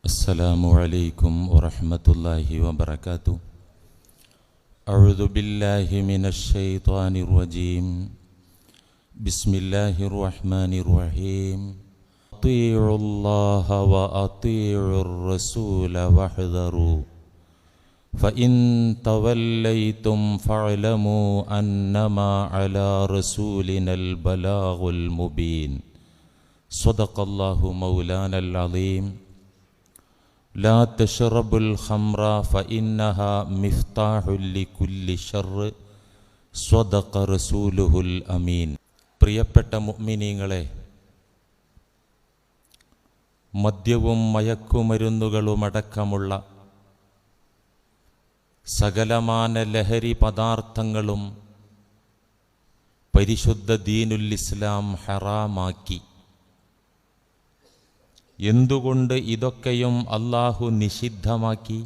السلام عليكم ورحمة الله وبركاته. أعوذ بالله من الشيطان الرجيم. بسم الله الرحمن الرحيم. أطيعوا الله وأطيعوا الرسول واحذروا فإن توليتم فاعلموا أنما على رسولنا البلاغ المبين. صدق الله مولانا العظيم. لا تشربوا الخمر فإنها مفتاح لكل شر. صدق رسوله الأمين. പ്രിയപ്പെട്ട മുഅ്മിനീങ്ങളെ, മദ്യവും മയക്കുമരുന്നുകളുമടക്കമുള്ള സകലമാന ലഹരി പദാർത്ഥങ്ങളും പരിശുദ്ധ ദീനുൽ ഇസ്ലാം ഹറാമാക്കി. എന്തുകൊണ്ട് ഇതൊക്കെയും അല്ലാഹു നിഷിദ്ധമാക്കി?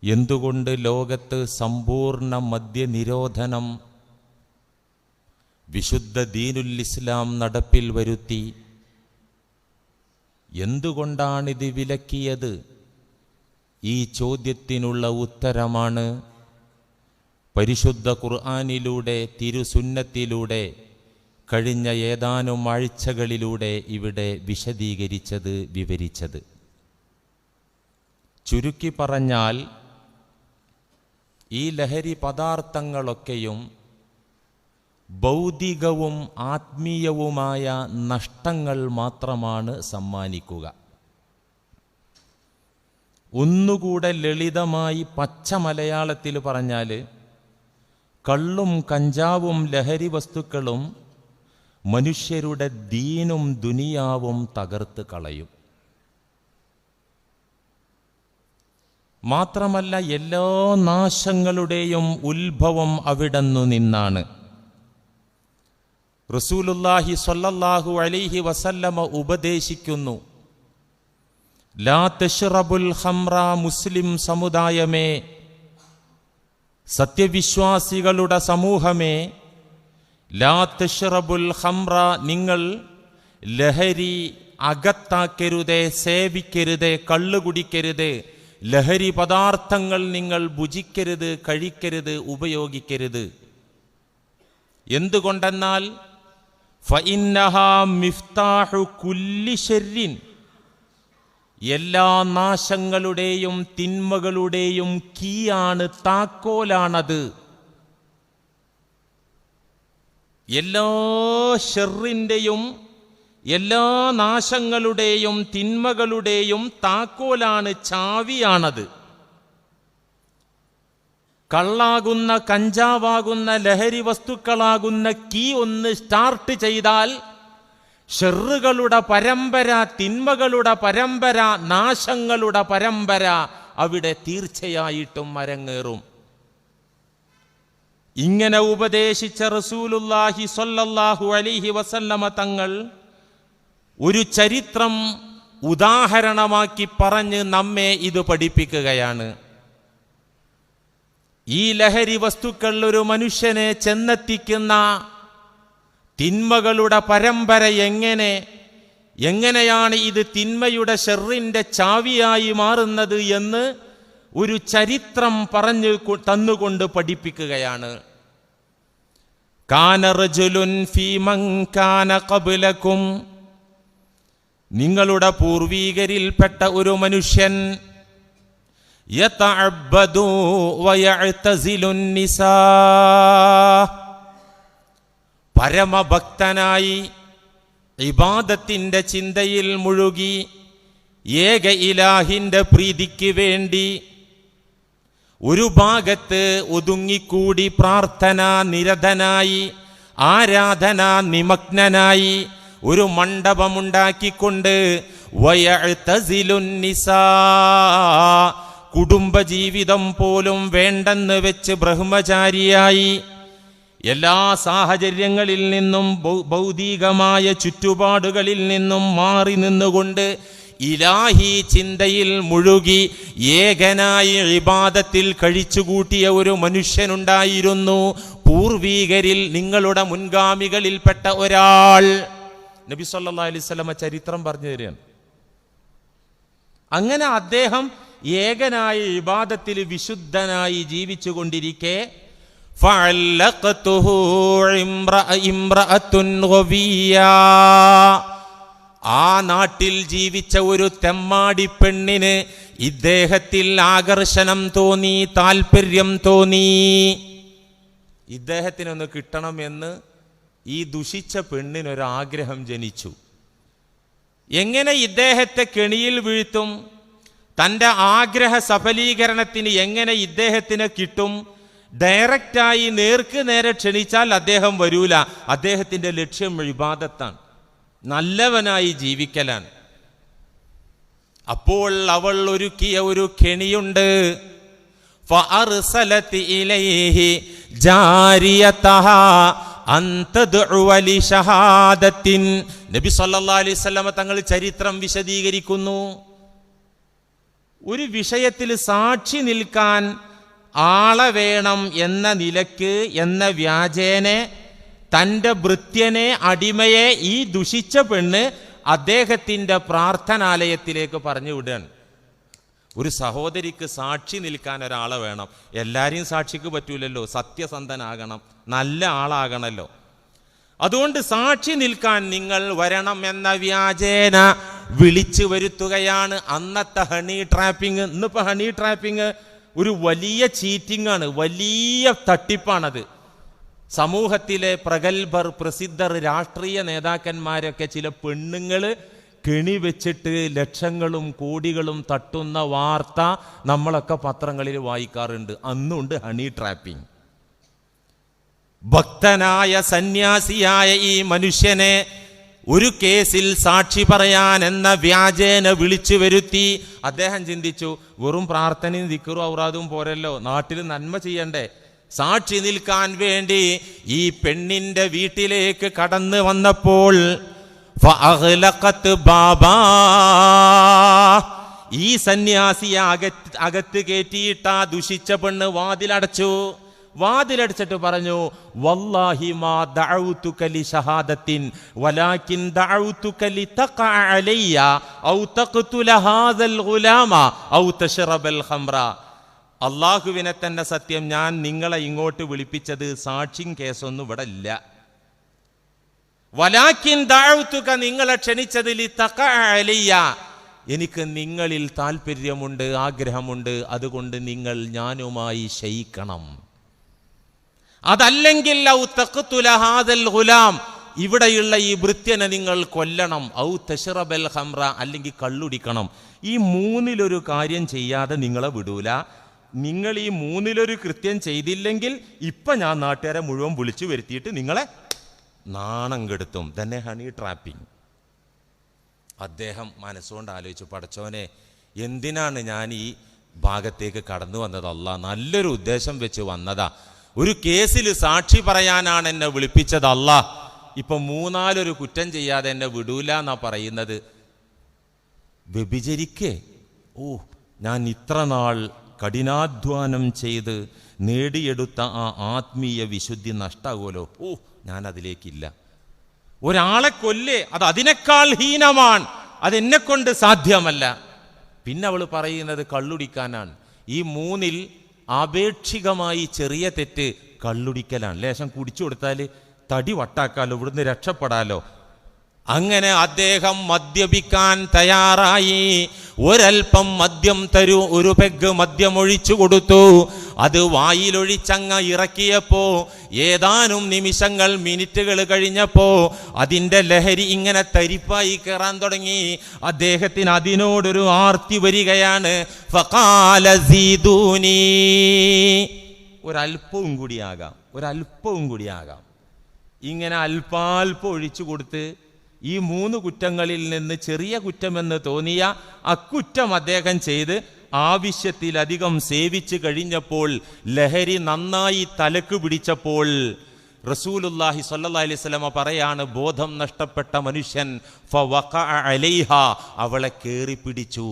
എന്തുകൊണ്ട് ലോകത്ത് സമ്പൂർണ്ണ മദ്യനിരോധനം വിശുദ്ധ ദീനുൽ ഇസ്ലാം നടപ്പിൽ വരുത്തി? എന്തുകൊണ്ടാണിത് വിലക്കിയത്? ഈ ചോദ്യത്തിനുള്ള ഉത്തരമാണ് പരിശുദ്ധ ഖുർആനിലൂടെ, തിരുസുന്നത്തിലൂടെ, കഴിഞ്ഞ ഏതാനും ആഴ്ചകളിലൂടെ ഇവിടെ വിശദീകരിച്ചത്, വിവരിച്ചത്. ചുരുക്കി പറഞ്ഞാൽ, ഈ ലഹരി പദാർത്ഥങ്ങളൊക്കെയും ഭൗതികവും ആത്മീയവുമായ നഷ്ടങ്ങൾ മാത്രമാണ് സമ്മാനിക്കുക. ഒന്നുകൂടെ ലളിതമായി പച്ച മലയാളത്തിൽ പറഞ്ഞാൽ, കള്ളും കഞ്ചാവും ലഹരി വസ്തുക്കളും മനുഷ്യരുടെ ദീനും ദുനിയാവും തകർത്ത് കളയും. മാത്രമല്ല, എല്ലാ നാശങ്ങളുടെയും ഉത്ഭവം അവിടുന്ന് നിന്നാണ്. റസൂലുള്ളാഹി സ്വല്ലല്ലാഹു അലൈഹി വസല്ലമ ഉപദേശിക്കുന്നു, ലാ തശ്റബുൽ ഖംറ. മുസ്ലിം സമുദായമേ, സത്യവിശ്വാസികളുടെ സമൂഹമേ, ലാ തശ്റബുൽ ഖംറ. നിങ്ങൾ ലഹരി അകത്താക്കരുതേ, സേവിക്കരുതേ, കള്ളു കുടിക്കരുത്, ലഹരി പദാർത്ഥങ്ങൾ നിങ്ങൾ ഭുജിക്കരുത്, കഴിക്കരുത്, ഉപയോഗിക്കരുത്. എന്തുകൊണ്ടെന്നാൽ ഫഇന്നഹാ മിഫ്താഹു കുല്ലി ശർരിൻ. എല്ലാ നാശങ്ങളുടെയും തിന്മകളുടെയും കീയാണ്, താക്കോലാണത്. എല്ലാ ഷർറിൻ്റെയും, എല്ലാ നാശങ്ങളുടെയും തിന്മകളുടെയും താക്കോലാണ്, ചാവിയാണത്. കള്ളാകുന്ന, കഞ്ചാവാകുന്ന, ലഹരി വസ്തുക്കളാകുന്ന കീ ഒന്ന് സ്റ്റാർട്ട് ചെയ്താൽ ഷർറുകളുടെ പരമ്പര, തിന്മകളുടെ പരമ്പര, നാശങ്ങളുടെ പരമ്പര അവിടെ തീർച്ചയായിട്ടും അരങ്ങേറും. ഇങ്ങനെ ഉപദേശിച്ച റസൂലുള്ളാഹി സ്വല്ലല്ലാഹു അലൈഹി വസല്ലമ തങ്ങൾ ഒരു ചരിത്രം ഉദാഹരണമാക്കി പറഞ്ഞ് നമ്മെ ഇത് പഠിപ്പിക്കുകയാണ്. ഈ ലഹരി വസ്തുക്കൾ ഒരു മനുഷ്യനെ ചെന്നെത്തിക്കുന്ന തിന്മകളുടെ പരമ്പര എങ്ങനെയാണ് ഇത് തിന്മയുടെ ഷർറിൻ്റെ ചാവിയായി മാറുന്നത് എന്ന് ഒരു ചരിത്രം പറഞ്ഞു തന്നുകൊണ്ട് പഠിപ്പിക്കുകയാണ്. കാന റജുലുൻ ഫീ മൻ കാന ഖബ്ലകും. നിങ്ങളുടെ പൂർവീകരിൽപ്പെട്ട ഒരു മനുഷ്യൻ, യതഅബ്ബദു വയഅ്തസിലുൻ നിസാ. പരമഭക്തനായി ഇബാദത്തിന്റെ ചിന്തയിൽ മുഴുകി ഏക ഇലാഹിന്റെ പ്രീതിക്ക് വേണ്ടി ഒരു ഭാഗത്ത് ഒതുങ്ങിക്കൂടി പ്രാർത്ഥന നിരതനായി, ആരാധന നിമഗ്നനായി ഒരു മണ്ഡപമുണ്ടാക്കിക്കൊണ്ട് വയഅ്തസിലുൻ നിസാ, കുടുംബജീവിതം പോലും വേണ്ടെന്ന് വെച്ച് ബ്രഹ്മചാരിയായി എല്ലാ സാഹചര്യങ്ങളിൽ നിന്നും, ഭൗതികമായ ചുറ്റുപാടുകളിൽ നിന്നും മാറി നിന്നുകൊണ്ട് ഇലാഹി ചിന്തയിൽ മുഴുകി ഏകനായി ഇബാദത്തിൽ കഴിച്ചുകൂട്ടിയ ഒരു മനുഷ്യനുണ്ടായിരുന്നു പൂർവീകരിൽ, നിങ്ങളുടെ മുൻഗാമികളിൽപ്പെട്ട ഒരാൾ. നബി സല്ലല്ലാഹു അലൈഹി വസല്ലം ചരിത്രം പറഞ്ഞു തരികയാണ്. അങ്ങനെ അദ്ദേഹം ഏകനായ ഇബാദത്തിൽ വിശുദ്ധനായി ജീവിച്ചു കൊണ്ടിരിക്കെ ആ നാട്ടിൽ ജീവിച്ച ഒരു തെമ്മാടി പെണ്ണിന് ഇദ്ദേഹത്തിൽ ആകർഷണം തോന്നി, താല്പര്യം തോന്നി. ഇദ്ദേഹത്തിനൊന്ന് കിട്ടണമെന്ന് ഈ ദുഷിച്ച പെണ്ണിനൊരാഗ്രഹം ജനിച്ചു. എങ്ങനെ ഇദ്ദേഹത്തെ കെണിയിൽ വീഴ്ത്തും, തൻ്റെ ആഗ്രഹ സഫലീകരണത്തിന് എങ്ങനെ ഇദ്ദേഹത്തിന് കിട്ടും? ഡയറക്റ്റായി നേർക്ക് നേരെ ക്ഷണിച്ചാൽ അദ്ദേഹം വരൂല. അദ്ദേഹത്തിൻ്റെ ലക്ഷ്യം ഇബാദത്താണ്, നല്ലവനായി ജീവിക്കലാണ്. അപ്പോൾ അവൾ ഒരുക്കിയ ഒരു കെണിയുണ്ട്. ഫഅർസലത് ഇലൈഹി ജാരിയതഹാ അൻ തദ്ഉ ലിശഹാദത്തിൻ. നബി സല്ലല്ലാഹു അലൈഹി വസല്ലം തങ്ങൾ ചരിത്രം വിശദീകരിക്കുന്നു. ഒരു വിഷയത്തിൽ സാക്ഷി നിൽക്കാൻ ആളെ വേണം എന്ന നിലക്ക്, എന്ന വ്യാജേനെ തൻ്റെ ഭൃത്യനെ, അടിമയെ ഈ ദുഷിച്ച പെണ്ണ് അദ്ദേഹത്തിൻ്റെ പ്രാർത്ഥനാലയത്തിലേക്ക് പറഞ്ഞു വിടുകയാണ്. ഒരു സഹോദരിക്ക് സാക്ഷി നിൽക്കാൻ ഒരാളെ വേണം. എല്ലാവരെയും സാക്ഷിക്ക് പറ്റൂലല്ലോ, സത്യസന്ധനാകണം, നല്ല ആളാകണമല്ലോ. അതുകൊണ്ട് സാക്ഷി നിൽക്കാൻ നിങ്ങൾ വരണം എന്ന വ്യാജേന വിളിച്ചു വരുത്തുകയാണ്. അന്നത്തെ ഹണി ട്രാപ്പിംഗ്, ഇന്നിപ്പോൾ ഹണി ട്രാപ്പിംഗ് ഒരു വലിയ ചീറ്റിംഗ് ആണ്, വലിയ തട്ടിപ്പാണത്. സമൂഹത്തിലെ പ്രഗത്ഭർ, പ്രസിദ്ധർ, രാഷ്ട്രീയ നേതാക്കന്മാരൊക്കെ ചില പെണ്ണുങ്ങൾ കെണി വെച്ചിട്ട് ലക്ഷങ്ങളും കോടികളും തട്ടുന്ന വാർത്ത നമ്മളൊക്കെ പത്രങ്ങളിൽ വായിക്കാറുണ്ട്. അന്നുണ്ട് ഹണി ട്രാപ്പിംഗ്. ഭക്തനായ സന്യാസിയായ ഈ മനുഷ്യനെ ഒരു കേസിൽ സാക്ഷി പറയാൻ എന്ന വ്യാജേന വിളിച്ചു വരുത്തി. അദ്ദേഹം ചിന്തിച്ചു, വെറും പ്രാർത്ഥനയും ദിക്റും ഔറാദും പോരല്ലോ, നാട്ടിൽ നന്മ ചെയ്യണ്ടേ. സാക്ഷി നിൽക്കാൻ വേണ്ടി ഈ പെണ്ണിന്റെ വീട്ടിലേക്ക് കടന്നു വന്നപ്പോൾ ഈ സന്യാസിയെ അകത്ത് കയറ്റിയിട്ട ദുഷിച്ച പെണ്ണ് വാതിലടച്ചു. വാതിലടിച്ചിട്ട് പറഞ്ഞു, വല്ലാഹി മാ ദഅഉതുക ലിശഹാദത്തിൻ വലാകിൻ ദഅഉതുക ലിതഖഅ അലയ്യ ഔ തഖ്തുല ഹാദൽ ഗുലാമ ഔ തശ്റബൽ ഖംറ. അല്ലാഹുവിനെ തന്നെ സത്യം, ഞാൻ നിങ്ങളെ ഇങ്ങോട്ട് വിളിപ്പിച്ചത് സാക്ഷ്യം കേസൊന്നും ഇവിടെ ഇല്ല. വലാകിൻ ദഅഉതുക, നിങ്ങളെ ക്ഷണിച്ചത് ലിതഖഅ അലയ്യ, എനിക്ക് നിങ്ങളിൽ താല്പര്യമുണ്ട്, ആഗ്രഹമുണ്ട്, അതുകൊണ്ട് നിങ്ങൾ ഞാനുമായി ശയിക്കണം. അതല്ലെങ്കിൽ ഔ തഖ്തുല ഹാദൽ ഗുലാം, ഇവിടെയുള്ള ഈ ഭൃത്യനെ നിങ്ങൾ കൊല്ലണം. ഔ തശ്റബൽ ഖംറ, അല്ലെങ്കിൽ കള്ളുടിക്കണം. ഈ മൂന്നിലൊരു കാര്യം ചെയ്യാതെ നിങ്ങളെ വിടൂല. നിങ്ങൾ ഈ മൂന്നിലൊരു കൃത്യം ചെയ്തില്ലെങ്കിൽ ഇപ്പം ഞാൻ നാട്ടുകാരെ മുഴുവൻ വിളിച്ചു വരുത്തിയിട്ട് നിങ്ങളെ നാണം കെടുത്തും. തന്നെ ഹണി ട്രാപ്പിംഗ്. അദ്ദേഹം മനസ്സുകൊണ്ട് ആലോചിച്ചു, പടച്ചോനെ, എന്തിനാണ് ഞാൻ ഈ ഭാഗത്തേക്ക് കടന്നു വന്നത്? അല്ലാ, നല്ലൊരു ഉദ്ദേശം വെച്ച് വന്നതാ. ഒരു കേസിൽ സാക്ഷി പറയാനാണ് എന്നെ വിളിപ്പിച്ചത്. അല്ലാ, ഇപ്പം മൂന്നാലൊരു കുറ്റം ചെയ്യാതെ എന്നെ വിടൂല എന്നാ പറയുന്നത്. വ്യഭിചരിക്കേ? ഓ, ഞാൻ ഇത്ര നാൾ കഠിനാധ്വാനം ചെയ്ത് നേടിയെടുത്ത ആ ആത്മീയ വിശുദ്ധി നഷ്ടാകുമല്ലോ. ഓ, ഞാൻ അതിലേക്കില്ല. ഒരാളെ കൊല്ലേ, അത് അതിനേക്കാൾ ഹീനമാണ്, അതെന്നെ കൊണ്ട് സാധ്യമല്ല. പിന്നെ അവൾ പറയുന്നത് കള്ളുടിക്കാനാണ്. ഈ മൂന്നിൽ ആപേക്ഷികമായി ചെറിയ തെറ്റ് കള്ളുടിക്കലാണ്. ലേശം കുടിച്ചു കൊടുത്താൽ തടി വട്ടാക്കാലോ, ഇവിടുന്ന് രക്ഷപ്പെടാലോ. അങ്ങനെ അദ്ദേഹം മദ്യപിക്കാൻ തയ്യാറായി. ഒരൽപ്പം മദ്യം തരൂ, ഒരു പെഗ് മദ്യം ഒഴിച്ചു കൊടുത്തു. അത് വായിലൊഴിച്ചങ്ങ ഇറക്കിയപ്പോ ഏതാനും നിമിഷങ്ങൾ, മിനിറ്റുകൾ കഴിഞ്ഞപ്പോ അതിൻ്റെ ലഹരി ഇങ്ങനെ തരിപ്പായി കയറാൻ തുടങ്ങി. അദ്ദേഹത്തിന് അതിനോടൊരു ആർത്തി വരികയാണ്. ഫഖാല സീദൂനി, ഒരൽപ്പവും കൂടിയാകാം, ഒരൽപ്പവും കൂടിയാകാം. ഇങ്ങനെ അല്പാൽപ്പം ഒഴിച്ചു കൊടുത്ത് ഈ മൂന്ന് കുറ്റങ്ങളിൽ നിന്ന് ചെറിയ കുറ്റമെന്ന് തോന്നിയ അക്കുറ്റം അദ്ദേഹം ചെയ്ത് ആവശ്യത്തിലധികം സേവിച്ച് കഴിഞ്ഞപ്പോൾ, ലഹരി നന്നായി തലക്ക് പിടിച്ചപ്പോൾ റസൂലുള്ളാഹി സ്വല്ലല്ലാഹി അലൈഹി വസല്ലമ പറയാണ്, ബോധം നഷ്ടപ്പെട്ട മനുഷ്യൻ ഫവഖഅ അലൈഹ, അവളെ കേറി പിടിച്ചു.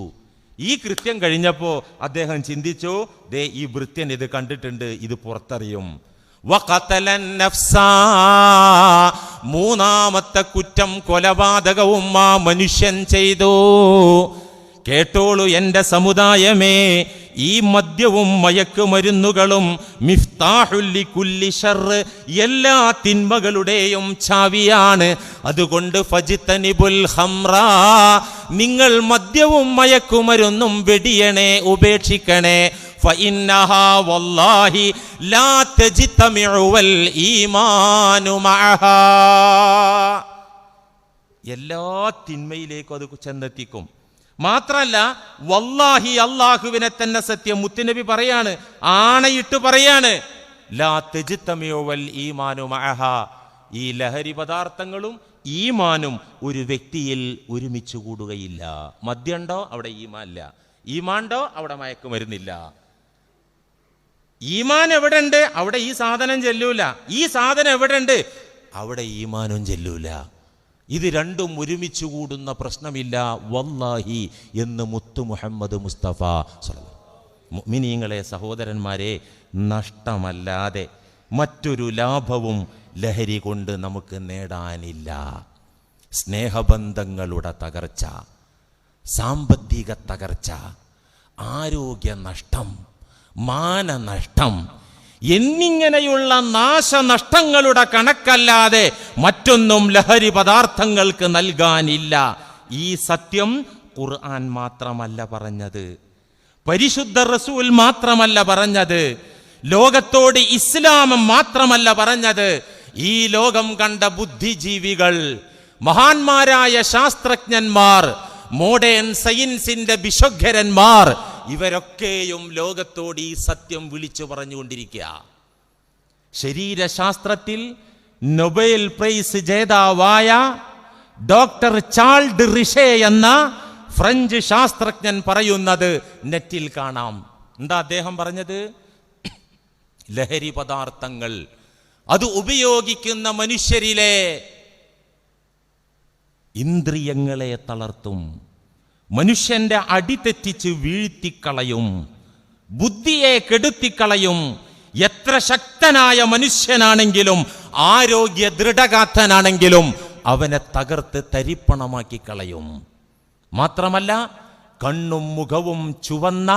ഈ കൃത്യം കഴിഞ്ഞപ്പോൾ അദ്ദേഹം ചിന്തിച്ചു, ദേ ഈ ഭൃത്യൻ ഇത് കണ്ടിട്ടുണ്ട്, ഇത് പുറത്തറിയും. വഖതലൻ നഫ്സ, മൂന്നാമത്തെ കുറ്റം കൊലപാതകവും ആ മനുഷ്യൻ ചെയ്തു. കേട്ടോളൂ എന്റെ സമുദായമേ, ഈ മദ്യവും മയക്കുമരുന്നുകളും മിഫ്താഹുൽ ലികുല്ലി ശർറ്, എല്ലാ തിന്മകളുടെയും ചാവിയാണ്. അതുകൊണ്ട് ഫജ്തനിബുൽ ഖംറ, നിങ്ങൾ മദ്യവും മയക്കുമരുന്നും വെടിയണേ, ഉപേക്ഷിക്കണേ. ഫഇന്നഹാ വല്ലാഹി ലാ തജ്തമിഉ വൽ ഈമാനു മഅഹാ, എല്ലാ തിന്മയിലേക്കും അത് ചെന്നെത്തിക്കും. മാത്രല്ല വല്ലാഹി, അല്ലാഹുവിനെ തന്നെ സത്യം, മുത്തുനബി പറയാണ്, ആണയിട്ട് പറയാണ്, ലാ തജ്തമിഉ വൽ ഈമാനു മഅഹാ, ഈ ലഹരി പദാർത്ഥങ്ങളും ഈമാനും ഒരു വ്യക്തിയിൽ ഒരുമിച്ച് കൂടുകയില്ല. മദ്യണ്ടോ അവിടെ ഈമാൻ ഇല്ല, ഈമാണ്ടോ അവിടെ മയക്കുമരുന്നില്ല. ഈമാൻ എവിടെ ഉണ്ട് അവിടെ ഈ സാധനം ചെല്ലൂല, ഈ സാധനം എവിടെ ഉണ്ട് അവിടെ ഈമാനും ചെല്ലൂല. ഇത് രണ്ടും ഒരുമിച്ച് കൂടുന്ന പ്രശ്നമില്ല. വല്ലാഹി എന്ന് മുത്തു മുഹമ്മദ് മുസ്തഫ മുഅ്മിനീങ്ങളെ, സഹോദരന്മാരെ, നഷ്ടമല്ലാതെ മറ്റൊരു ലാഭവും ലഹരി കൊണ്ട് നമുക്ക് നേടാനില്ല. സ്നേഹബന്ധങ്ങളുടെ തകർച്ച, സാമ്പത്തിക തകർച്ച, ആരോഗ്യ നഷ്ടം, മാനനഷ്ടം എന്നിങ്ങനെയുള്ള നാശനഷ്ടങ്ങളുടെ കണക്കല്ലാതെ മറ്റൊന്നും ലഹരി പദാർത്ഥങ്ങൾക്ക് നൽകാനില്ല. ഈ സത്യം ഖുർആൻ മാത്രമല്ല പറഞ്ഞത്, പരിശുദ്ധ റസൂൽ മാത്രമല്ല പറഞ്ഞത്, ലോകത്തോട് ഇസ്ലാം മാത്രമല്ല പറഞ്ഞത്, ഈ ലോകം കണ്ട ബുദ്ധിജീവികൾ, മഹാന്മാരായ ശാസ്ത്രജ്ഞന്മാർ, മോഡേൺ സയൻസിന്റെ ബിഷഗ്വരന്മാർ, ഇവരൊക്കെയും ലോകത്തോട് ഈ സത്യം വിളിച്ചു പറഞ്ഞുകൊണ്ടിരിക്കുക. ശരീരശാസ്ത്രത്തിൽ നൊബേൽ പ്രൈസ് ജേതാവായ ഡോക്ടർ ചാൾഡ് റിഷേ എന്ന ഫ്രഞ്ച് ശാസ്ത്രജ്ഞൻ പറയുന്നത് നെറ്റിൽ കാണാം. എന്താ അദ്ദേഹം പറഞ്ഞത്? ലഹരി പദാർത്ഥങ്ങൾ അത് ഉപയോഗിക്കുന്ന മനുഷ്യരിലെ ഇന്ദ്രിയങ്ങളെ തളർത്തും, മനുഷ്യന്റെ അടിതെറ്റിച്ച് വീഴ്ത്തിക്കളയും, ബുദ്ധിയെ കെടുത്തിക്കളയും. എത്ര ശക്തനായ മനുഷ്യനാണെങ്കിലും, ആരോഗ്യ ദൃഢഗാത്രനാണെങ്കിലും അവനെ തകർത്ത് തരിപ്പണമാക്കി കളയും. മാത്രമല്ല കണ്ണും മുഖവും ചുവന്ന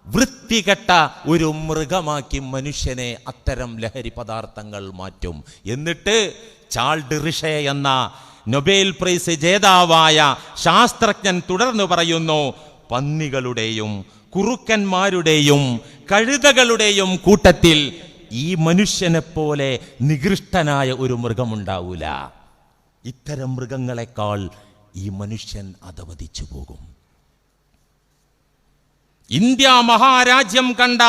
വൃത്തികെട്ട ഒരു മൃഗമാക്കി മനുഷ്യനെ അത്തരം ലഹരി പദാർത്ഥങ്ങൾ മാറ്റും. എന്നിട്ട് ചാൾഡ് റിഷേ എന്ന നൊബേൽ പ്രൈസ് ജേതാവായ ശാസ്ത്രജ്ഞൻ തുടർന്ന് പറയുന്നു, പന്നികളുടെയും കുറുക്കന്മാരുടെയും കഴുതകളുടെയും കൂട്ടത്തിൽ ഈ മനുഷ്യനെ പോലെ നികൃഷ്ടനായ ഒരു മൃഗമുണ്ടാവൂല. ഇത്തരം മൃഗങ്ങളെക്കാൾ ഈ മനുഷ്യൻ അധപതിച്ചു പോകും. ഇന്ത്യ മഹാരാജ്യം കണ്ട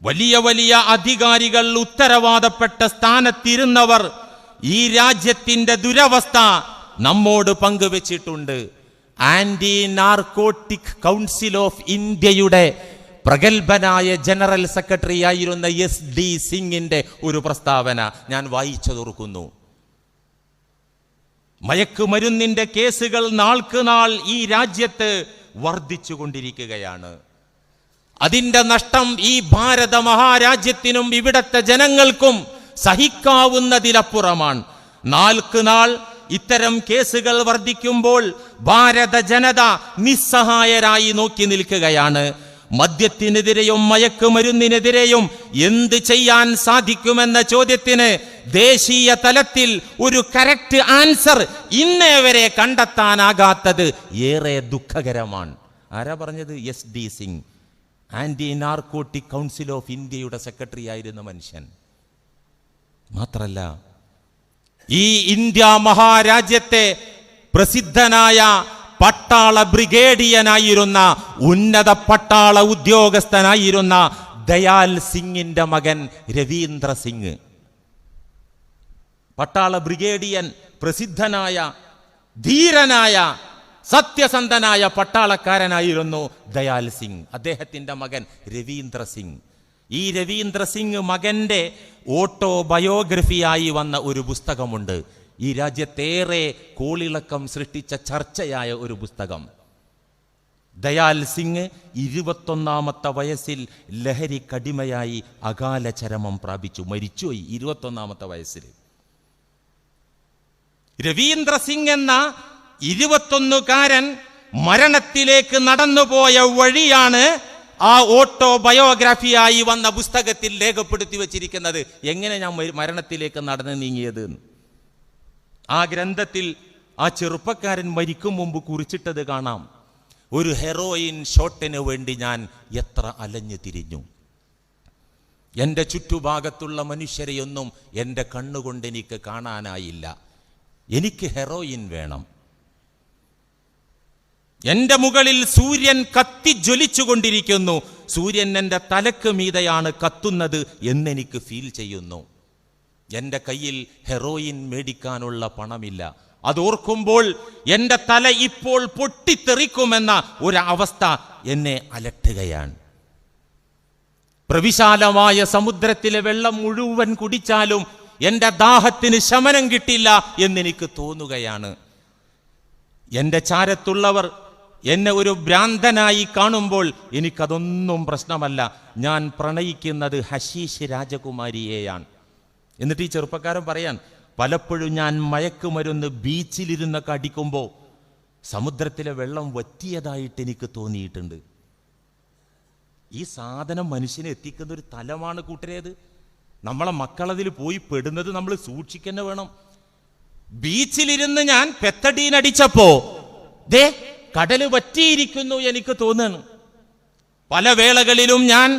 വലിയ വലിയ അധികാരികൾ, ഉത്തരവാദപ്പെട്ട സ്ഥാനത്തിരുന്നവർ ഈ രാജ്യത്തിന്റെ ദുരവസ്ഥ നമ്മോട് പങ്കുവച്ചിട്ടുണ്ട്. ആന്റി നാർക്കോട്ടിക് കൗൺസിൽ ഓഫ് ഇന്ത്യയുടെ പ്രഗത്ഭനായ ജനറൽ സെക്രട്ടറി ആയിരുന്ന SD സിംഗിന്റെ ഒരു പ്രസ്താവന ഞാൻ വായിച്ചതോർക്കുന്നു. മയക്കുമരുന്നിന്റെ കേസുകൾ നാൾക്ക് നാൾ ഈ രാജ്യത്ത് വർദ്ധിച്ചുകൊണ്ടിരിക്കുകയാണ്. അതിന്റെ നഷ്ടം ഈ ഭാരത മഹാരാജ്യത്തിനും ഇവിടത്തെ ജനങ്ങൾക്കും സഹിക്കാവുന്നതിലപ്പുറമാണ്. നാൾക്ക് നാൾ ഇത്തരം കേസുകൾ വർദ്ധിക്കുമ്പോൾ ഭാരത ജനത നിസ്സഹായരായി നോക്കി നിൽക്കുകയാണ്. മദ്യത്തിനെതിരെയും മയക്കുമരുന്നിനെതിരെയും എന്ത് ചെയ്യാൻ സാധിക്കുമെന്ന ചോദ്യത്തിന് ദേശീയ തലത്തിൽ ഒരു കറക്റ്റ് ആൻസർ ഇന്നേ വരെ കണ്ടെത്താനാകാത്തത് ഏറെ ദുഃഖകരമാണ്. ആരാ പറഞ്ഞത്? SD Singh, anti narcotic council of ഇന്ത്യയുടെ സെക്രട്ടറി ആയിരുന്ന മനുഷ്യൻ. മാത്രല്ല, ഈ ഇന്ത്യ മഹാരാജ്യത്തെ പ്രസിദ്ധനായ പട്ടാള ബ്രിഗേഡിയനായിരുന്ന, ഉന്നത പട്ടാള ഉദ്യോഗസ്ഥനായിരുന്ന ദയാൽ സിംഗിന്റെ മകൻ രവീന്ദ്ര സിംഗ്, പട്ടാള ബ്രിഗേഡിയൻ, പ്രസിദ്ധനായ ധീരനായ സത്യസന്ധനായ പട്ടാളക്കാരനായിരുന്നു ദയാൽ സിംഗ്. അദ്ദേഹത്തിന്റെ മകൻ രവീന്ദ്ര സിംഗ്. ഈ രവീന്ദ്ര സിംഗ് മകന്റെ ഓട്ടോബയോഗ്രഫിയായി വന്ന ഒരു പുസ്തകമുണ്ട്. ഈ രാജ്യത്തേറെ കോളിളക്കം സൃഷ്ടിച്ച ചർച്ചയായ ഒരു പുസ്തകം. ദയാൽ സിംഗ് 21-ാമത്തെ വയസ്സിൽ ലഹരിക്കടിമയായി അകാല ചരമം പ്രാപിച്ചു, മരിച്ചുപോയി 21-ാമത്തെ വയസ്സിൽ. രവീന്ദ്ര സിംഗ് എന്ന 21-കാരൻ മരണത്തിലേക്ക് നടന്നുപോയ വഴിയാണ് ആ ഓട്ടോബയോഗ്രാഫിയായി വന്ന പുസ്തകത്തിൽ രേഖപ്പെടുത്തി വച്ചിരിക്കുന്നത്. എങ്ങനെ ഞാൻ മരണത്തിലേക്ക് നടന്നു നീങ്ങിയത്. ആ ഗ്രന്ഥത്തിൽ ആ ചെറുപ്പക്കാരൻ മരിക്കും മുമ്പ് കുറിച്ചിട്ടത് കാണാം. ഒരു ഹെറോയിൻ ഷോട്ടിന് വേണ്ടി ഞാൻ എത്ര അലഞ്ഞു തിരിഞ്ഞു. എൻ്റെ ചുറ്റുഭാഗത്തുള്ള മനുഷ്യരെയൊന്നും എൻ്റെ കണ്ണുകൊണ്ട് എനിക്ക് കാണാനായില്ല. എനിക്ക് ഹെറോയിൻ വേണം. എൻ്റെ മുകളിൽ സൂര്യൻ കത്തിജ്വലിച്ചുകൊണ്ടിരിക്കുന്നു. സൂര്യൻ എൻ്റെ തലക്ക് മീതെയാണ് കത്തുന്നത് എന്നെനിക്ക് ഫീൽ ചെയ്യുന്നു. എൻ്റെ കയ്യിൽ ഹെറോയിൻ മേടിക്കാനുള്ള പണമില്ല. അതോർക്കുമ്പോൾ എൻ്റെ തല ഇപ്പോൾ പൊട്ടിത്തെറിക്കുമെന്ന ഒരവസ്ഥ എന്നെ അലട്ടുകയാണ്. പ്രവിശാലമായ സമുദ്രത്തിലെ വെള്ളം മുഴുവൻ കുടിച്ചാലും എൻ്റെ ദാഹത്തിന് ശമനം കിട്ടില്ല എന്നെനിക്ക് തോന്നുകയാണ്. എൻ്റെ ചാരത്തുള്ളവർ എന്നെ ഒരു ഭ്രാന്തനായി കാണുമ്പോൾ എനിക്കതൊന്നും പ്രശ്നമല്ല. ഞാൻ പ്രണയിക്കുന്നത് ഹശീഷ് രാജകുമാരിയെയാണ്. എന്നിട്ട് ഈ ചെറുപ്പക്കാരൻ പറയാൻ, പലപ്പോഴും ഞാൻ മയക്കുമരുന്ന് ബീച്ചിലിരുന്നൊക്കെ അടിക്കുമ്പോൾ സമുദ്രത്തിലെ വെള്ളം വറ്റിയതായിട്ട് എനിക്ക് തോന്നിയിട്ടുണ്ട്. ഈ സാധനം മനുഷ്യനെ എത്തിക്കുന്ന ഒരു തലമാണ് കൂട്ടരേത്. നമ്മളെ മക്കളതിൽ പോയി പെടുന്നത് നമ്മൾ സൂക്ഷിക്കന്നെ വേണം. ബീച്ചിലിരുന്ന് ഞാൻ പെത്തടീനടിച്ചപ്പോ ദേ കടല് വറ്റിയിരിക്കുന്നു എനിക്ക് തോന്നുന്നു. പല വേളകളിലും ഞാൻ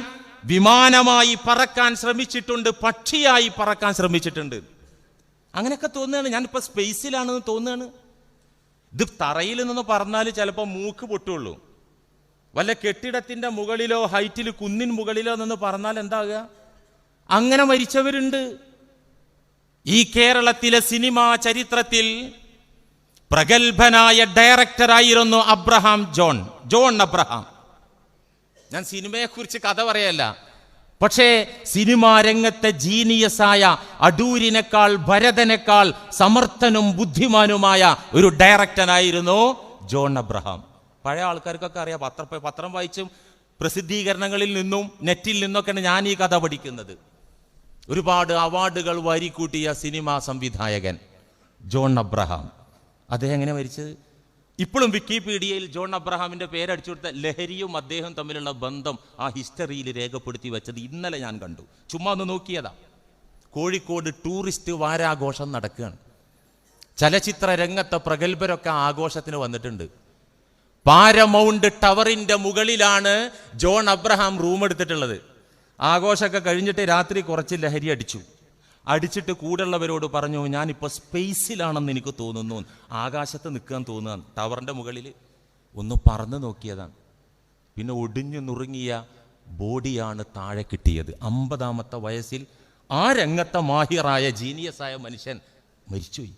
വിമാനമായി പറക്കാൻ ശ്രമിച്ചിട്ടുണ്ട്, പക്ഷിയായി പറക്കാൻ ശ്രമിച്ചിട്ടുണ്ട്. അങ്ങനെയൊക്കെ തോന്നുകയാണ്. ഞാനിപ്പോൾ സ്പേസിലാണെന്ന് തോന്നുകയാണ്. ഇത് തറയിൽ നിന്ന് പറഞ്ഞാൽ ചിലപ്പോൾ മൂക്ക് പൊട്ടുള്ളൂ. വല്ല കെട്ടിടത്തിൻ്റെ മുകളിലോ ഹൈറ്റിൽ കുന്നിൻ മുകളിലോ നിന്ന് പറഞ്ഞാൽ എന്താകുക? അങ്ങനെ മരിച്ചവരുണ്ട്. ഈ കേരളത്തിലെ സിനിമാ ചരിത്രത്തിൽ പ്രഗത്ഭനായ ഡയറക്ടറായിരുന്നു ജോൺ അബ്രഹാം. ഞാൻ സിനിമയെക്കുറിച്ച് കഥ പറയല്ല, പക്ഷേ സിനിമാ രംഗത്തെ ജീനിയസായ അടൂരിനേക്കാൾ ഭരതനേക്കാൾ സമർത്ഥനും ബുദ്ധിമാനുമായ ഒരു ഡയറക്ടറായിരുന്നു ജോൺ അബ്രഹാം. പഴയ ആൾക്കാർക്കൊക്കെ അറിയാം. പത്രം വായിച്ചും പ്രസിദ്ധീകരണങ്ങളിൽ നിന്നും നെറ്റിൽ നിന്നൊക്കെയാണ് ഞാൻ ഈ കഥ പഠിക്കുന്നത്. ഒരുപാട് അവാർഡുകൾ വാരിക്കൂട്ടിയ സിനിമാ സംവിധായകൻ ജോൺ അബ്രഹാം. അദ്ദേഹം എങ്ങനെ മരിച്ചത്? ഇപ്പോഴും വിക്കിപീഡിയയിൽ ജോൺ അബ്രഹാമിൻ്റെ പേരടിച്ചു കൊടുത്ത ലഹരിയും അദ്ദേഹം തമ്മിലുള്ള ബന്ധം ആ ഹിസ്റ്ററിയിൽ രേഖപ്പെടുത്തി വെച്ചത് ഇന്നലെ ഞാൻ കണ്ടു. ചുമ്മാ ഒന്ന് നോക്കിയതാ. കോഴിക്കോട് ടൂറിസ്റ്റ് വാരാഘോഷം നടക്കുകയാണ്. ചലച്ചിത്ര രംഗത്തെ പ്രഗത്ഭരൊക്കെ ആഘോഷത്തിന് വന്നിട്ടുണ്ട്. പാരമൗണ്ട് ടവറിൻ്റെ മുകളിലാണ് ജോൺ അബ്രഹാം റൂം എടുത്തിട്ടുള്ളത്. ആഘോഷമൊക്കെ കഴിഞ്ഞിട്ട് രാത്രി കുറച്ച് ലഹരി അടിച്ചിട്ട് കൂടെയുള്ളവരോട് പറഞ്ഞു, ഞാനിപ്പോൾ സ്പേസിലാണെന്ന് എനിക്ക് തോന്നുന്നു. ആകാശത്ത് നിൽക്കാൻ തോന്നുകയാണ്. ടവറിൻ്റെ മുകളിൽ ഒന്ന് പറന്ന് നോക്കിയതാണ്. പിന്നെ ഒടിഞ്ഞു നുറുങ്ങിയ ബോഡിയാണ് താഴെ കിട്ടിയത്. 50-ാമത്തെ വയസ്സിൽ ആ രംഗത്തെ മാഹിറായ ജീനിയസായ മനുഷ്യൻ മരിച്ചുപോയി.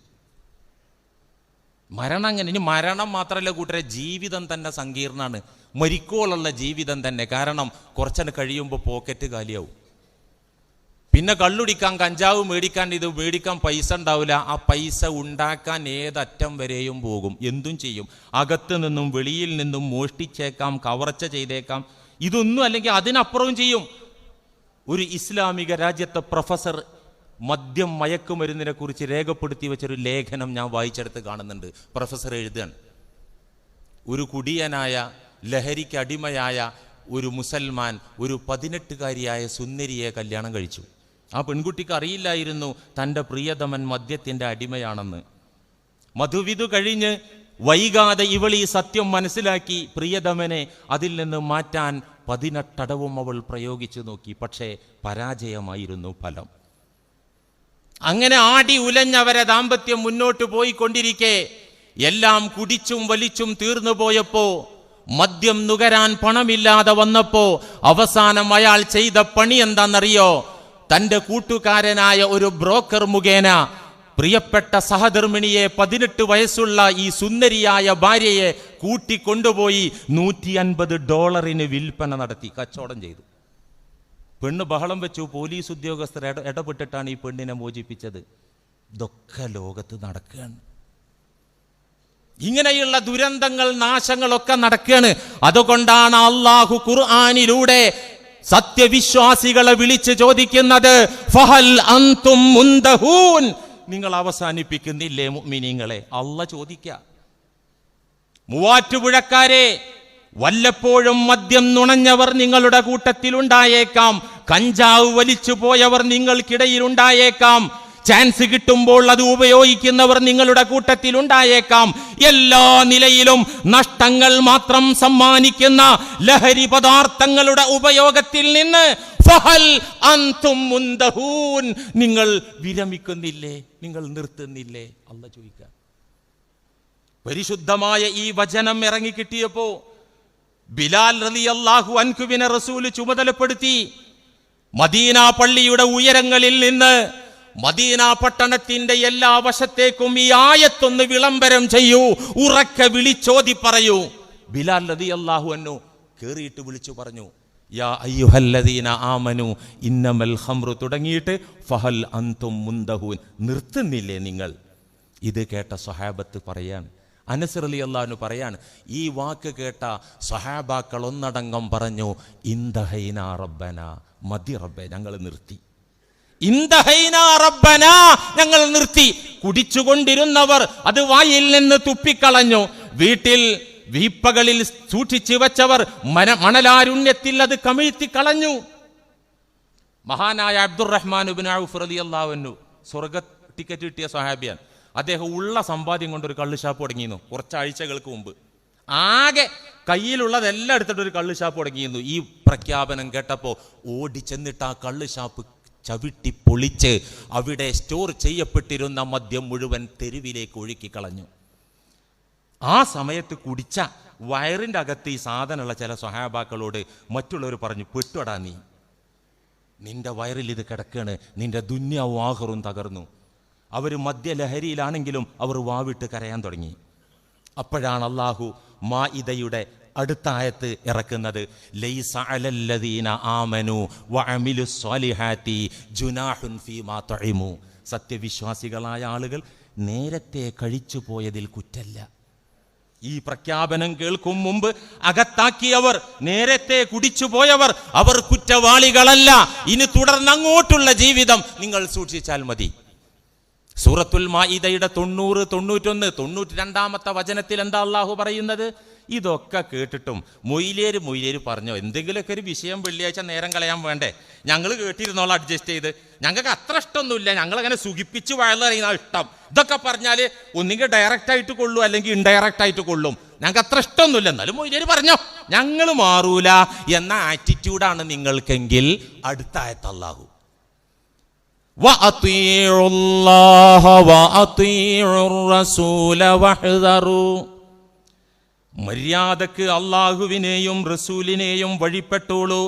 മരണം അങ്ങനെ. ഇനി മരണം മാത്രമല്ല കൂട്ടരെ, ജീവിതം തന്നെ സങ്കീർണമാണ്. മരിക്കോളുള്ള ജീവിതം തന്നെ. കാരണം കുറച്ചെണ്ണം കഴിയുമ്പോൾ പോക്കറ്റ് കാലിയാവും. പിന്നെ കള്ളുടിക്കാൻ, കഞ്ചാവ് മേടിക്കാൻ പൈസ ഉണ്ടാവില്ല. ആ പൈസ ഉണ്ടാക്കാൻ ഏതറ്റം വരെയും പോകും, എന്തും ചെയ്യും. അകത്ത് നിന്നും വെളിയിൽ നിന്നും മോഷ്ടിച്ചേക്കാം, കവർച്ച ചെയ്തേക്കാം. ഇതൊന്നും അല്ലെങ്കിൽ അതിനപ്പുറവും ചെയ്യും. ഒരു ഇസ്ലാമിക രാജ്യത്തെ പ്രൊഫസർ മദ്യം മയക്കുമരുന്നിനെ കുറിച്ച് രേഖപ്പെടുത്തി വെച്ചൊരു ലേഖനം ഞാൻ വായിച്ചെടുത്ത് കാണുന്നുണ്ട്. പ്രൊഫസർ എഴുതുകയാണ്, ഒരു കുടിയനായ ലഹരിക്ക് അടിമയായ ഒരു മുസൽമാൻ ഒരു 18-കാരിയായ സുന്ദരിയെ കല്യാണം കഴിച്ചു. ആ പെൺകുട്ടിക്ക് അറിയില്ലായിരുന്നു തൻ്റെ പ്രിയതമൻ മദ്യത്തിൻ്റെ അടിമയാണെന്ന്. മധുവിധു കഴിഞ്ഞ് വൈകാതെ ഇവൾ ഈ സത്യം മനസ്സിലാക്കി പ്രിയതമനെ അതിൽ നിന്ന് മാറ്റാൻ 18 അടവും അവൾ പ്രയോഗിച്ചു നോക്കി. പക്ഷേ പരാജയമായിരുന്നു ഫലം. അങ്ങനെ ആടി ഉലഞ്ഞവരെ ദാമ്പത്യം മുന്നോട്ട് പോയിക്കൊണ്ടിരിക്കെ എല്ലാം കുടിച്ചും വലിച്ചും തീർന്നു പോയപ്പോ, മദ്യം നുകരാൻ പണമില്ലാതെ വന്നപ്പോ അവസാനം അയാൾ ചെയ്ത പണി എന്താണെന്നറിയോ? തൻ്റെ കൂട്ടുകാരനായ ഒരു ബ്രോക്കർ മുഖേന പ്രിയപ്പെട്ട സഹധർമ്മിണിയെ 18 വയസ്സുള്ള ഈ സുന്ദരിയായ ഭാര്യയെ കൂട്ടിക്കൊണ്ടുപോയി $150 വിൽപ്പന നടത്തി, കച്ചവടം ചെയ്തു. പെണ്ണ് ബഹളം വെച്ചു. പോലീസ് ഉദ്യോഗസ്ഥർ ഇടപെട്ടിട്ടാണ് ഈ പെണ്ണിനെ മോചിപ്പിച്ചത്. ഇതൊക്കെ ലോകത്ത് നടക്കുകയാണ്. ഇങ്ങനെയുള്ള ദുരന്തങ്ങൾ, നാശങ്ങളൊക്കെ നടക്കുകയാണ്. അതുകൊണ്ടാണ് അല്ലാഹു ഖുർആനിലൂടെ സത്യവിശ്വാസികളെ വിളിച്ച് ചോദിക്കുന്നത്, ഫഹൽ അൻതും മുന്തഹൂൻ, നിങ്ങൾ അവസാനിപ്പിക്കുന്നില്ലേ മുഅ്മിനീങ്ങളെ? അല്ലാഹ് ചോദിക്കുക. മൂവാറ്റുപുഴക്കാരെ, വല്ലപ്പോഴും മദ്യം നുണഞ്ഞവർ നിങ്ങളുടെ കൂട്ടത്തിലുണ്ടായേക്കാം. കഞ്ചാവ് വലിച്ചു പോയവർ നിങ്ങൾക്കിടയിലുണ്ടായേക്കാം. ചാൻസ് കിട്ടുമ്പോൾ അത് ഉപയോഗിക്കുന്നവർ നിങ്ങളുടെ കൂട്ടത്തിലുണ്ടായേക്കാം. എല്ലാ നിലയിലും നഷ്ടങ്ങൾ മാത്രം സമ്മാനിക്കുന്ന ലഹരി പദാർത്ഥങ്ങളുടെ ഉപയോഗത്തിൽ നിന്ന് ഫഹൽ അൻതും മുന്തഹൂൻ, നിങ്ങൾ വിരമിക്കുന്നില്ലേ, നിങ്ങൾ നിർത്തുന്നില്ലേ? അല്ലാഹു ചോദിക്കുക. പരിശുദ്ധമായ ഈ വചനം ഇറങ്ങിക്കിട്ടിയപ്പോ ബിലാൽ റളിയല്ലാഹു അൻഹുവിനെ റസൂൽ ചുമതലപ്പെടുത്തി. മദീന പള്ളിയുടെ ഉയരങ്ങളിൽ നിന്ന് മദീന പട്ടണത്തിന്റെ എല്ലാ വശത്തേക്കും ഈ ആയത്തൊന്ന് വിളംബരം ചെയ്യൂ, ഉറക്കെ വിളിച്ചോതി പറയൂ. ബിലാൽ റളിയല്ലാഹു അൻഹു കേറിയിട്ട് വിളിച്ചു പറഞ്ഞു, യാ അയ്യുഹല്ലദീന ആമനു ഇന്നമൽ ഖംറു തുടങ്ങിയിട്ട് ഫഹൽ അൻതും മുന്തഹൂൻ, നിർത്തുന്നില്ലേ നിങ്ങൾ? ഇത് കേട്ട സ്വഹാബത്ത് പറയാണ്, അനസ് റളിയല്ലാഹു അൻഹു പറയാണ്, ഈ വാക്ക് കേട്ട സ്വഹാബാക്കൾ ഒന്നടങ്കം പറഞ്ഞു, ഇന്തഹൈനാ റബ്ബന, മതി റബ്ബേ, ഞങ്ങൾ നിർത്തി. ഇന്തഹൈനാ റബ്ബന, ഞങ്ങൾ നിർത്തി. കുടിച്ചുകൊണ്ടിരുന്നവർ അത് വായിൽ നിന്ന് തുപ്പിക്കളഞ്ഞു. വീട്ടിൽ വീപ്പകളിൽ സൂക്ഷിച്ചു വെച്ചവർ മണലാരുണ്യത്തിൽ അത് കമിഴ്ത്തി കളഞ്ഞു. മഹാനായ അബ്ദുറഹ്മാൻ ഇബ്നു ഔഫ് റളിയല്ലാഹു അൻഹു സ്വർഗ ടിക്കറ്റ് കിട്ടിയ സ്വഹാബിയാണ്. അദ്ദേഹം ഉള്ള സമ്പാദ്യം കൊണ്ട് ഒരു കള്ള് ഷാപ്പ് തുടങ്ങിയിരുന്നു കുറച്ചാഴ്ചകൾക്ക് മുമ്പ്. ആകെ കയ്യിലുള്ളതെല്ലാം എടുത്തിട്ട് ഒരു കള്ള് ഷാപ്പ് തുടങ്ങിയിരുന്നു. ഈ പ്രഖ്യാപനം കേട്ടപ്പോൾ ഓടിച്ചെന്നിട്ട് ആ കള്ള് ഷാപ്പ് ചവിട്ടി പൊളിച്ച് അവിടെ സ്റ്റോർ ചെയ്യപ്പെട്ടിരുന്ന മദ്യം മുഴുവൻ തെരുവിലേക്ക് ഒഴുക്കിക്കളഞ്ഞു. ആ സമയത്ത് കുടിച്ച വയറിൻ്റെ അകത്ത് ഈ സാധനമുള്ള ചില സ്വഹാബാക്കളോട് മറ്റുള്ളവർ പറഞ്ഞു, പെട്ടുടാ നീ, നിന്റെ വയറിൽ ഇത് കിടക്കാണ്, നിന്റെ ദുന്യാവും ആഖിറും തകർന്നു. അവർ മദ്യലഹരിയിലാണെങ്കിലും അവർ വാവിട്ട് കരയാൻ തുടങ്ങി. അപ്പോഴാണ് അല്ലാഹു മാഇദയുടെ അടുത്ത ആയത്ത് ഇറക്കുന്നത്, ലൈസ അലല്ലദീന ആമനു വഅമിലുസ് സ്വാലിഹാത്തി ജുനാഹുൻ ഫീമാ തുഇമു, സത്യവിശ്വാസികളായ ആളുകൾ നേരത്തെ കഴിച്ചു പോയതിൽ കുറ്റല്ല. ഈ പ്രഖ്യാപനം കേൾക്കും മുമ്പ് അകത്താക്കിയവർ, നേരത്തെ കുടിച്ചു പോയവർ, അവർ കുറ്റവാളികളല്ല. ഇനി തുടർന്നങ്ങോട്ടുള്ള ജീവിതം നിങ്ങൾ സൂക്ഷിച്ചാൽ മതി. സൂറത്തുൽ മാഇദയുടെ 90, 91, 92-ാമത്തെ വചനത്തിൽ എന്താ അല്ലാഹു പറയുന്നത്? ഇതൊക്കെ കേട്ടിട്ടും മൊയ്ലേര് പറഞ്ഞോ, എന്തെങ്കിലുമൊക്കെ ഒരു വിഷയം വെള്ളിയാഴ്ച നേരം കളയാൻ വേണ്ടേ, ഞങ്ങൾ കേട്ടിരുന്നോളാം അഡ്ജസ്റ്റ് ചെയ്ത്, ഞങ്ങൾക്ക് അത്ര ഇഷ്ടമൊന്നുമില്ല, ഞങ്ങളങ്ങനെ സുഖിപ്പിച്ച് വയലറിയുന്ന ഇഷ്ടം. ഇതൊക്കെ പറഞ്ഞാൽ ഒന്നുകിൽ ഡയറക്റ്റ് ആയിട്ട് കൊള്ളൂ, അല്ലെങ്കിൽ ഇൻഡയറക്റ്റ് ആയിട്ട് കൊള്ളും. ഞങ്ങൾക്ക് അത്ര ഇഷ്ടമൊന്നുമില്ല, എന്നാലും മൊയ്ലേര് പറഞ്ഞോ, ഞങ്ങൾ മാറൂല എന്ന ആറ്റിറ്റ്യൂഡാണ് നിങ്ങൾക്കെങ്കിൽ അടുത്ത ആയത്ത് അല്ലാഹു വഅതീഉല്ലാഹ വഅതീഉർ റസൂല വഹ്ദറു, മര്യാദക്ക് അള്ളാഹുവിനെയും റസൂലിനെയും വഴിപ്പെട്ടോളൂ.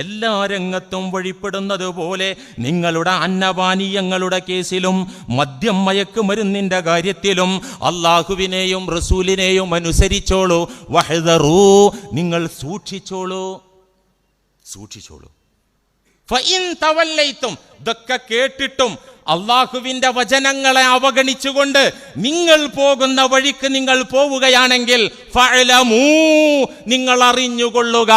എല്ലാ രംഗത്തും വഴിപ്പെടുന്നത് പോലെ നിങ്ങളുടെ അന്നപാനീയങ്ങളുടെ കേസിലും മദ്യം മയക്കുമരുന്നിൻ്റെ കാര്യത്തിലും അള്ളാഹുവിനെയും റസൂലിനെയും അനുസരിച്ചോളൂ. വഹ്ദറൂ, നിങ്ങൾ സൂക്ഷിച്ചോളൂ. ഫഇൻ തവല്ലൈതും, ഇതൊക്കെ കേട്ടിട്ടും അള്ളാഹുവിന്റെ വചനങ്ങളെ അവഗണിച്ചുകൊണ്ട് നിങ്ങൾ പോകുന്ന വഴിക്ക് നിങ്ങൾ പോവുകയാണെങ്കിൽ ഫഅലമൂ, നിങ്ങൾ അറിഞ്ഞുകൊള്ളുക,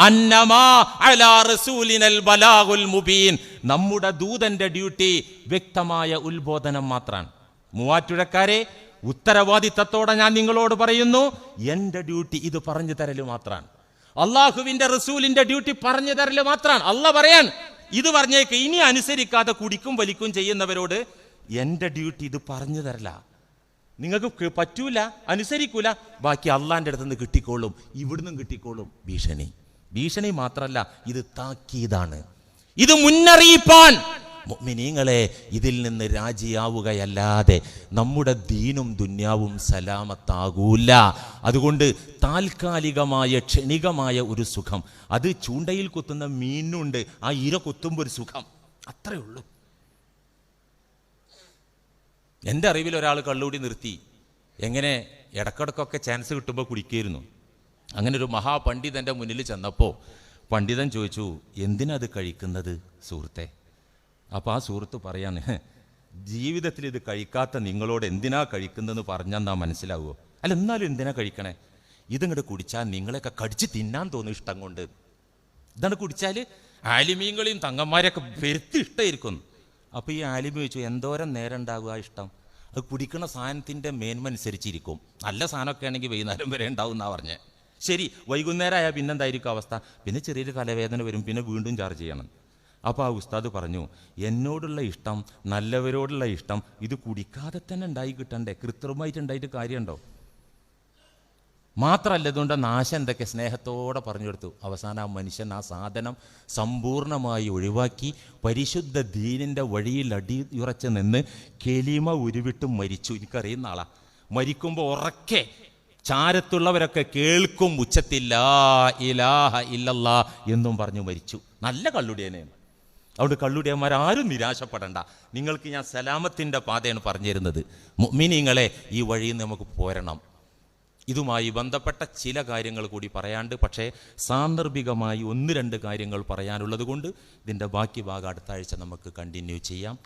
അന്നമാ അലാ റസൂലിനൽ ബലാഗുൽ മുബീൻ, നമ്മുടെ ദൂതന്റെ ഡ്യൂട്ടി വ്യക്തമായ ഉത്ബോധനം മാത്രമാണ്. മൂവാറ്റുഴക്കാരെ, ഉത്തരവാദിത്തത്തോടെ ഞാൻ നിങ്ങളോട് പറയുന്നു, എൻ്റെ ഡ്യൂട്ടി ഇത് പറഞ്ഞു തരല് മാത്രമാണ്. അള്ളാഹുവിന്റെ റസൂലിന്റെ ഡ്യൂട്ടി പറഞ്ഞു തരല് മാത്രമാണ്. അള്ളാഹ് പറയാൻ, ഇത് പറഞ്ഞേക്ക്, ഇനി അനുസരിക്കാതെ കുടിക്കും വലിക്കും ചെയ്യുന്നവരോട് എൻ്റെ ഡ്യൂട്ടി ഇത് പറഞ്ഞു തരല. നിങ്ങൾക്ക് പറ്റൂല, അനുസരിക്കൂല, ബാക്കി അള്ളാന്റെ അടുത്ത് നിന്ന് കിട്ടിക്കോളും, ഇവിടുന്നും കിട്ടിക്കോളും. ഭീഷണി മാത്രല്ല, ഇത് താക്കീതാണ്, ഇത് മുന്നറിയിപ്പാൻ. മുഅ്മിനീങ്ങളെ, ഇതിൽ നിന്ന് രാജിയാവുകയല്ലാതെ നമ്മുടെ ദീനും ദുന്യാവും സലാമത്താകൂല. അതുകൊണ്ട് താൽക്കാലികമായ ക്ഷണികമായ ഒരു സുഖം, അത് ചൂണ്ടയിൽ കുത്തുന്ന മീനുണ്ട്, ആ ഇര കുത്തുമ്പോൾ ഒരു സുഖം, അത്രേ ഉള്ളൂ. എൻ്റെ അറിവിൽ ഒരാൾ കള്ളുകൂടി നിർത്തി. എങ്ങനെ? ഇടക്കിടക്കൊക്കെ ചാൻസ് കിട്ടുമ്പോൾ കുടിക്കായിരുന്നു. അങ്ങനെ ഒരു മഹാപണ്ഡിതൻ്റെ മുന്നിൽ ചെന്നപ്പോൾ പണ്ഡിതൻ ചോദിച്ചു, എന്തിനത് കഴിക്കുന്നത് സുഹൃത്തെ? അപ്പോൾ ആ സുഹൃത്ത് പറയാണ്, ജീവിതത്തിൽ ഇത് കഴിക്കാത്ത നിങ്ങളോട് എന്തിനാ കഴിക്കുന്നതെന്ന് പറഞ്ഞാൽ മനസ്സിലാവുമോ? അല്ല, എന്നാലും എന്തിനാ കഴിക്കണേ? ഇതിങ്ങോട്ട് കുടിച്ചാൽ നിങ്ങളെയൊക്കെ കടിച്ച് തിന്നാൻ തോന്നും ഇഷ്ടം കൊണ്ട്. ഇതാണ് കുടിച്ചാൽ ആലിമീങ്ങളെയും തങ്ങന്മാരെയൊക്കെ വരുത്തി ഇഷ്ടമായിരിക്കുന്നു. അപ്പോൾ ഈ ആലിമി ചോദിച്ചു, എന്തോരം നേരം ഉണ്ടാകുക ഇഷ്ടം? അത് കുടിക്കുന്ന സാധനത്തിൻ്റെ മേന്മ അനുസരിച്ചിരിക്കും. നല്ല സാധനമൊക്കെ ആണെങ്കിൽ വൈകുന്നേരം വരെ ഉണ്ടാവും എന്നാണ് പറഞ്ഞത്. ശരി, വൈകുന്നേരം ആയാൽ പിന്നെന്തായിരിക്കും അവസ്ഥ? പിന്നെ ചെറിയൊരു തലവേദന വരും, പിന്നെ വീണ്ടും ചാർജ് ചെയ്യണം. അപ്പോൾ ആ ഉസ്താദ് പറഞ്ഞു, എന്നോടുള്ള ഇഷ്ടം, നല്ലവരോടുള്ള ഇഷ്ടം ഇത് കുടിക്കാതെ തന്നെ ഉണ്ടായി കിട്ടണ്ടേ? കൃത്രിമമായിട്ട് ഉണ്ടായിട്ട് കാര്യമുണ്ടോ? മാത്രമല്ല ഇതുകൊണ്ട് നാശം എന്തൊക്കെ സ്നേഹത്തോടെ പറഞ്ഞു കൊടുത്തു. അവസാനം ആ മനുഷ്യൻ ആ സാധനം സമ്പൂർണ്ണമായി ഒഴിവാക്കി പരിശുദ്ധ ദീനിൻ്റെ വഴിയിൽ അടിയുറച്ച് നിന്ന് കെലിമ ഉരുവിട്ട് മരിച്ചു. എനിക്കറിയുന്ന ആളാ. മരിക്കുമ്പോൾ ഉറക്കെ ചാരത്തുള്ളവരൊക്കെ കേൾക്കും ഉച്ചത്തിൽ ലാ ഇലാഹ ഇല്ലല്ലാ എന്നും പറഞ്ഞു മരിച്ചു. നല്ല കള്ളുടിയനെയാണ്. അതുകൊണ്ട് കള്ളുടിയന്മാരാരും നിരാശപ്പെടണ്ട. നിങ്ങൾക്ക് ഞാൻ സലാമത്തിൻ്റെ പാതയാണ് പറഞ്ഞു തരുന്നത്. മുഅ്മിനീങ്ങളെ, ഈ വഴിയിൽ നമുക്ക് പോരണം. ഇതുമായി ബന്ധപ്പെട്ട ചില കാര്യങ്ങൾ കൂടി പറയാണ്ട്, പക്ഷേ സാന്ദർഭികമായി 1-2 കാര്യങ്ങൾ പറയാനുള്ളത് കൊണ്ട് ഇതിൻ്റെ ബാക്കി ഭാഗം അടുത്ത ആഴ്ച നമുക്ക് കണ്ടിന്യൂ ചെയ്യാം.